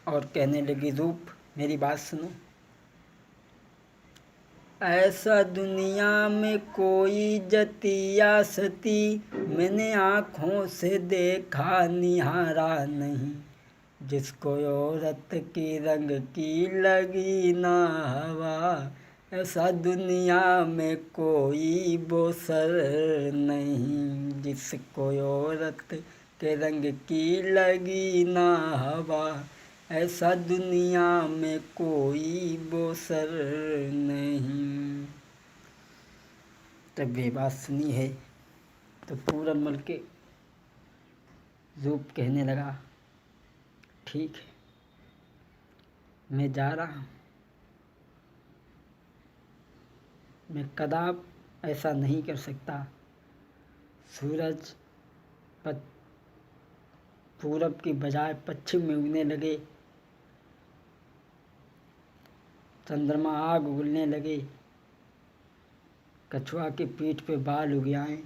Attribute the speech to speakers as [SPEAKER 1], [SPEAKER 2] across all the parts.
[SPEAKER 1] और कहने लगी, रूप मेरी बात सुनो। ऐसा दुनिया में कोई जतिया सती मैंने आँखों से देखा निहारा नहीं, जिसको औरत की रंग की लगी ना हवा, ऐसा दुनिया में कोई बोसर नहीं, जिसको औरत के रंग की लगी ना हवा, ऐसा दुनिया में कोई बोसर नहीं। तब ये बात सुनी है तो पूरनमल के रूप कहने लगा, ठीक है, मैं जा रहा हूँ, मैं कदाप ऐसा नहीं कर सकता। सूरज पूरब की बजाय पश्चिम में उगने लगे, चंद्रमा आग उगलने लगे, कछुआ के पीठ पे बाल उग आए,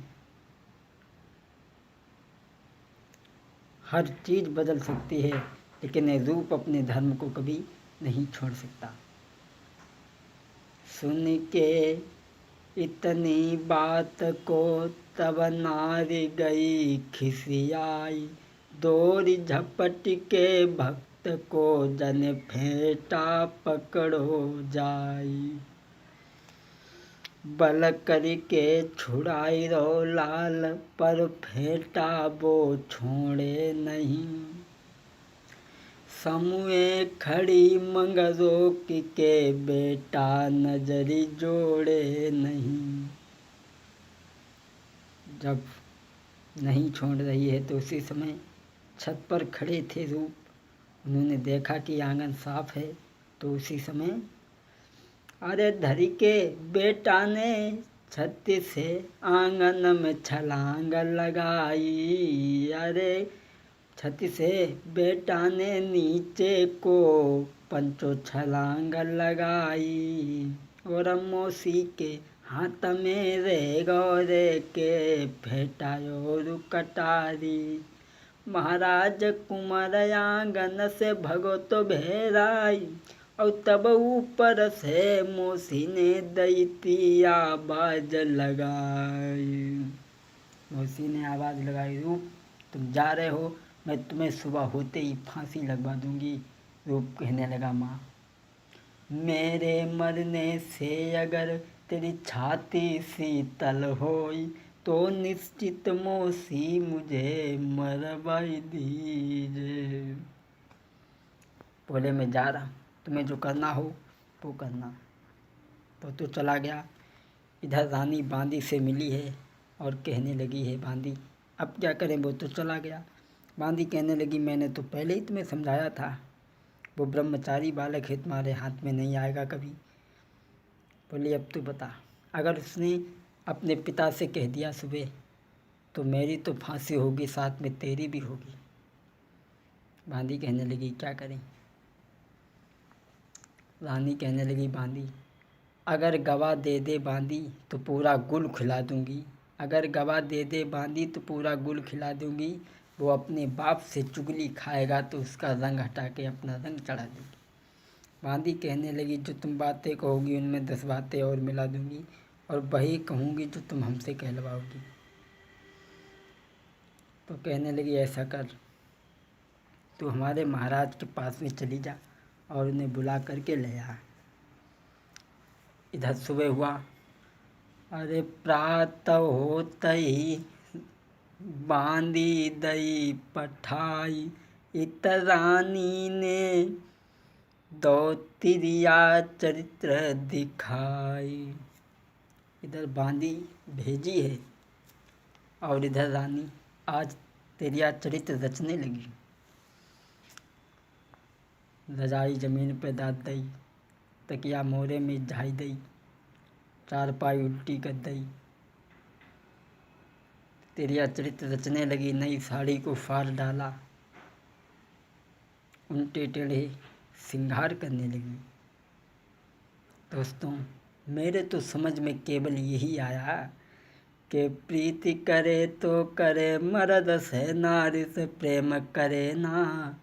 [SPEAKER 1] हर चीज़ बदल सकती है, लेकिन ये रूप अपने धर्म को कभी नहीं छोड़ सकता। सुन के इतनी बात को तब नारी गई खिसियाई, डोरी झपट के भक्त को जन फेंटा पकड़ो जाई, बल करके छुड़ाई रो लाल पर फेंटा वो छोड़े नहीं, समूहे खड़ी मंगरो के बेटा नजरी जोड़े नहीं। जब नहीं छोड़ रही है तो उसी समय छत पर खड़े थे रूप, उन्होंने देखा कि आंगन साफ है, तो उसी समय अरे धरी के बेटा ने छत से आंगन में छलांग लगाई, अरे छत से बेटा ने नीचे को पंचो छलांग लगाई, और मौसी के हाथ में रे गौरे के फेंटायो कटारी, महाराज कुमार आंगन से भगत भेराई, और तब ऊपर से मौसी ने दैती आवाज लगाई। मौसी ने आवाज़ लगाई, रूप तुम जा रहे हो, मैं तुम्हें सुबह होते ही फांसी लगवा दूंगी। रूप कहने लगा, माँ मेरे मरने से अगर तेरी छाती शीतल होई, तो निश्चित मौसी मुझे मरवाई दीजिए। बोले, मैं जा रहा हूँ, तुम्हें जो करना हो वो करना। तो चला गया। इधर रानी बांदी से मिली है और कहने लगी है, बांदी अब क्या करें, वो तो चला गया। बांदी कहने लगी, मैंने तो पहले ही तुम्हें समझाया था, वो ब्रह्मचारी बालक है, तुम्हारे हाथ में नहीं आएगा कभी। बोली, अब तू बता, अगर उसने अपने पिता से कह दिया सुबह, तो मेरी तो फांसी होगी, साथ में तेरी भी होगी। बांदी कहने लगी, क्या करें। रानी कहने लगी, बांदी अगर गवाह दे दे बांदी तो पूरा गुल खिला दूंगी, अगर गवाह दे दे बांदी तो पूरा गुल खिला दूंगी, वो अपने बाप से चुगली खाएगा तो उसका रंग हटा के अपना रंग चढ़ा दूंगी। बांदी कहने लगी, जो तुम बातें कहोगी उनमें 10 बातें और मिला दूंगी, और वही कहूँगी जो तुम हमसे कहलवाओगी। तो कहने लगी, ऐसा कर, तू हमारे महाराज के पास में चली जा और उन्हें बुला करके ले आ। इधर सुबह हुआ, अरे प्रातः होते ही बांदी दई पठाई, इत रानी ने दो तिरिया चरित्र दिखाई। इधर बांदी भेजी है और इधर रानी आज तिरिया चरित्र रचने लगी। रजाई जमीन पे दाद दई, तकिया मोरे में झाई दई, चारपाई उल्टी कर दई। तिरिया चरित्र रचने लगी, नई साड़ी को फाड़ डाला, उल्टे टेढ़े श्रृंगार करने लगी। दोस्तों, मेरे तो समझ में केवल यही आया कि प्रीति करे तो करे मर्द से, नारी से प्रेम करे ना,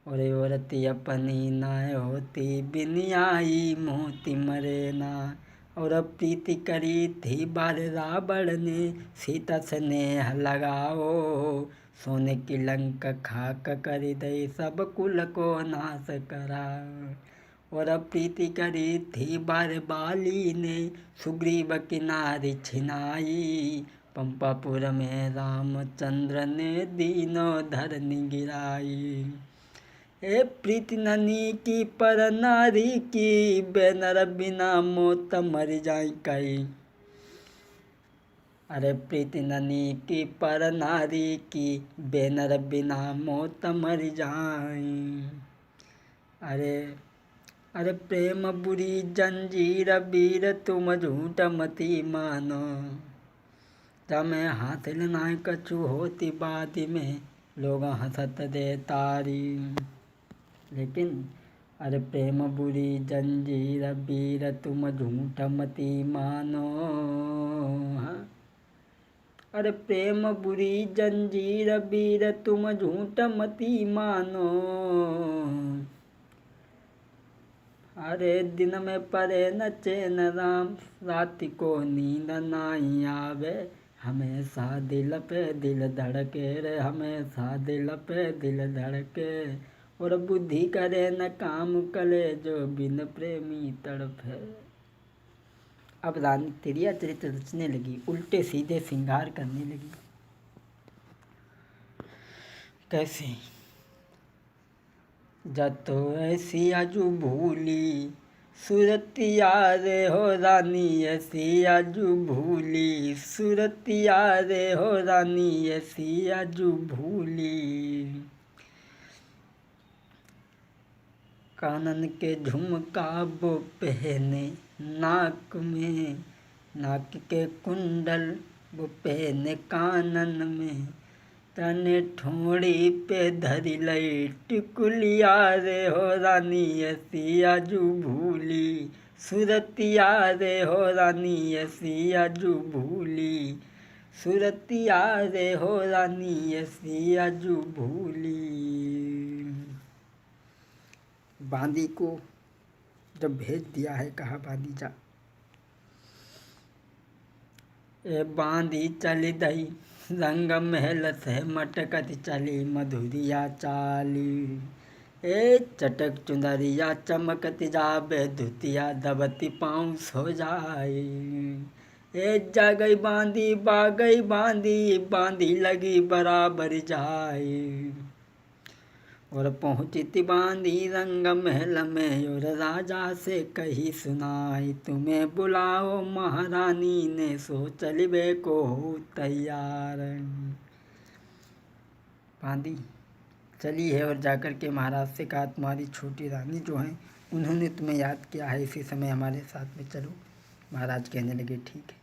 [SPEAKER 1] और औरती अपनी नाय होती, बिन आई मोती मरे ना। और प्रीति करी थी बार रावण ने, सीता स्नेह लगाओ, सोने की लंक खाक कर दे, सब कुल को नाश करा। और प्रीति करी थी बार बाली ने, सुग्रीव की नारी छिनाई, पंपापुर में रामचंद्र ने दीनों धरनी गिराई। ए प्रीति ननी की पर नारी की, बेनर बिना मोत मर जाए कई। अरे प्रीति ननी की पर नारी की, बेनर बिना मोत मर जाए। अरे प्रेम बुरी जंजीर वीर, तुम झूठ मती मानो, जब मैं हासिल ना कछु होती बाद में, लोग हंसत दे तारी। लेकिन अरे प्रेम बुरी जंजीर वीर, तुम झूठ मती मानो। अरे प्रेम बुरी जंजीर वीर, तुम झूठ मती मानो। अरे दिन में परे न चैन राम, रात को नींद नहीं आवे, हमेशा दिल पे दिल धड़के रे, हमेशा दिल पे दिल धड़के। और बुद्धि करे न काम कले, जो बिन प्रेमी तड़पे। अब रानी तिरिया चरित्र रचने लगी, उल्टे सीधे श्रृंगार करने लगी। कैसे? जतो ऐसी आजू भूली, सुरतिया रे हो रानी ऐसी आजू भूली, सुरतिया रे हो रानी ऐसी आजू भूली। कानन के झुमका वो पहने नाक में, नाक के कुंडल वो पहने कानन में, तने ठोड़ी पे धरी लई टिकुलिया रे हो रानी ऐसी आजू भूली, सुरतिया रे हो रानी ऐसी आजू भूली, सुरतिया रे हो रानी ऐसी आजू भूली। बांदी को जब भेज दिया है, कहा बांदी जा। ए बांदी चली दई रंग महल से, मटकत चली मधुरिया चाली। ए चटक चुंदरिया चमकत जाबे, धुतिया दबती पाँव सो जाए। ए जा गई बांदी बागई बांदी, बांदी लगी बराबर जाए। और पहुँची थी बांदी रंग महल में, और राजा से कही सुनाई, तुम्हें बुलाओ महारानी ने, सो चलिबे को हो तैयार। बांदी चली है और जाकर के महाराज से कहा, तुम्हारी छोटी रानी जो है, उन्होंने तुम्हें याद किया है, इसी समय हमारे साथ में चलो। महाराज कहने लगे ठीक है।